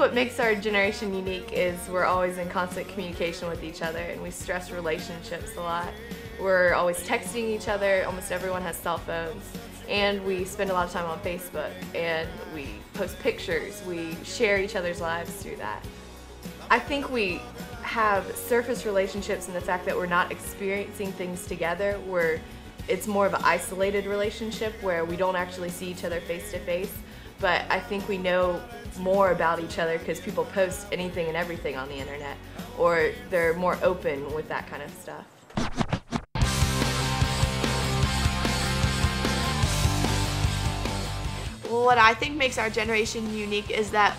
what makes our generation unique is we're always in constant communication with each other, and we stress relationships a lot. We're always texting each other. Almost everyone has cell phones. And we spend a lot of time on Facebook, and we post pictures. We share each other's lives through that. I think we have surface relationships in the fact that we're not experiencing things together, where it's more of an isolated relationship where we don't actually see each other face to face. But I think we know more about each other because people post anything and everything on the internet, or they're more open with that kind of stuff. What I think makes our generation unique is that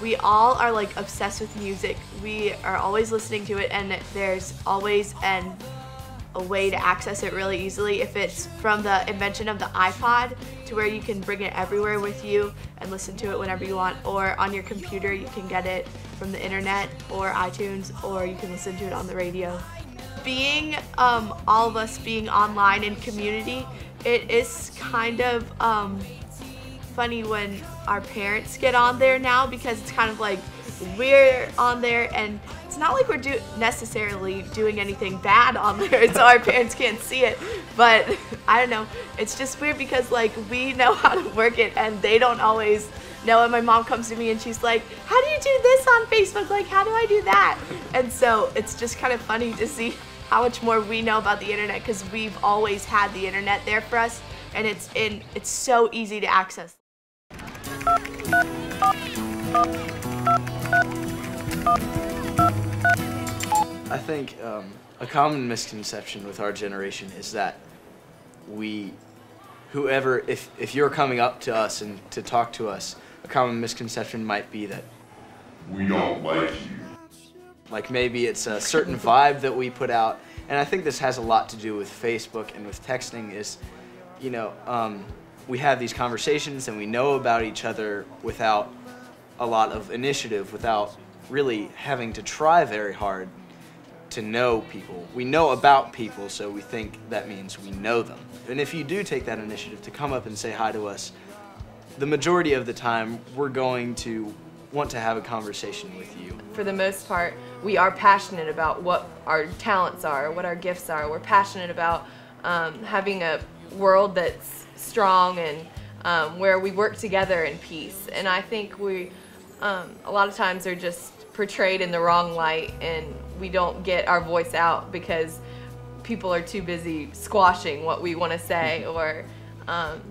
we all are like obsessed with music. We are always listening to it, and there's always a way to access it really easily. If it's from the invention of the iPod to where you can bring it everywhere with you and listen to it whenever you want, or on your computer you can get it from the internet or iTunes, or you can listen to it on the radio. Being all of us being online in community, it is kind of funny when our parents get on there now, because it's kind of like we're on there, and it's not like we're necessarily doing anything bad on there, so our parents can't see it. But I don't know, it's just weird because like we know how to work it and they don't always know. And my mom comes to me and she's like, "How do you do this on Facebook? Like, how do I do that?" And so it's just kind of funny to see how much more we know about the internet, because we've always had the internet there for us, and it's so easy to access. I think a common misconception with our generation is that if you're coming up to us and to talk to us, a common misconception might be that we don't like you. Like maybe it's a certain vibe that we put out, and I think this has a lot to do with Facebook and with texting. Is, you know, we have these conversations and we know about each other without a lot of initiative, without really having to try very hard to know people. We know about people, so we think that means we know them. And if you do take that initiative to come up and say hi to us, the majority of the time we're going to want to have a conversation with you. For the most part, we are passionate about what our talents are, what our gifts are. We're passionate about having a world that's strong and where we work together in peace. And I think we, a lot of times, are just portrayed in the wrong light, and we don't get our voice out because people are too busy squashing what we want to say. Or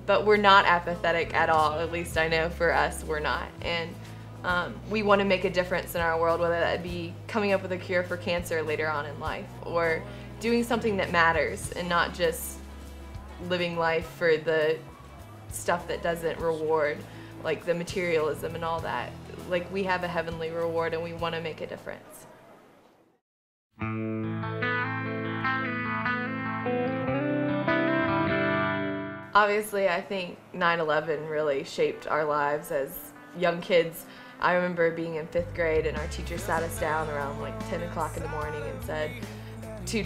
but we're not apathetic at all. At least I know for us we're not. And we want to make a difference in our world, whether that be coming up with a cure for cancer later on in life, or doing something that matters and not just living life for the stuff that doesn't reward, like the materialism and all that. Like, we have a heavenly reward and we want to make a difference. Obviously, I think 9/11 really shaped our lives as young kids. I remember being in 5th grade and our teacher sat us down around like 10 o'clock in the morning and said two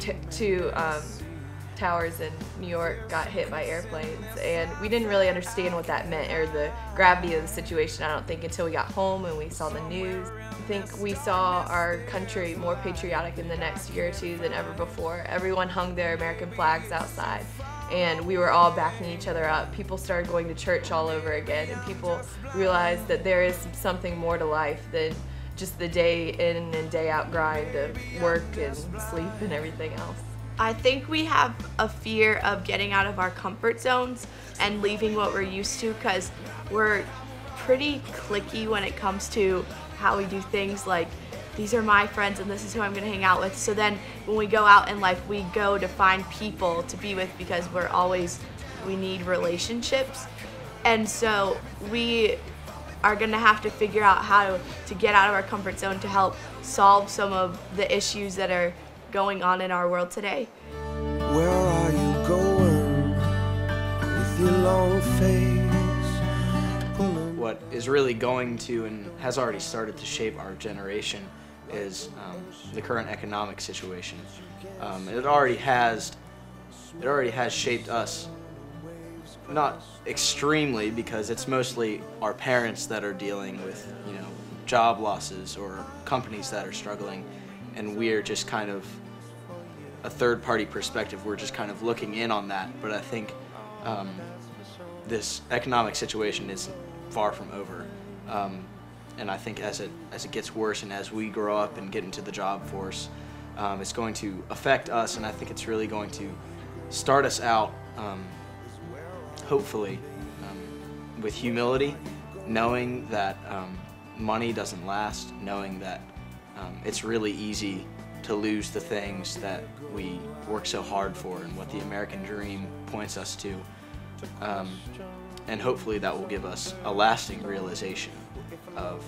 towers in New York got hit by airplanes, and we didn't really understand what that meant or the gravity of the situation, I don't think, until we got home and we saw the news. I think we saw our country more patriotic in the next year or two than ever before. Everyone hung their American flags outside, and we were all backing each other up. People started going to church all over again, and people realized that there is something more to life than just the day in and day out grind of work and sleep and everything else. I think we have a fear of getting out of our comfort zones and leaving what we're used to, because we're pretty cliquey when it comes to how we do things. Like, these are my friends and this is who I'm going to hang out with. So then when we go out in life, we go to find people to be with because we need relationships. And so we are going to have to figure out how to get out of our comfort zone to help solve some of the issues that are going on in our world today. Where are you going with your long face? What is really going to and has already started to shape our generation is the current economic situation. It already has shaped us, not extremely, because it's mostly our parents that are dealing with, you know, job losses or companies that are struggling, and we're just kind of a third-party perspective. We're just kind of looking in on that. But I think this economic situation is far from over, and I think as it gets worse and as we grow up and get into the job force, it's going to affect us, and I think it's really going to start us out, hopefully, with humility, knowing that money doesn't last, knowing that it's really easy to lose the things that we work so hard for and what the American dream points us to. And hopefully that will give us a lasting realization of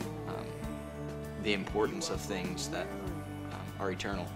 the importance of things that are eternal.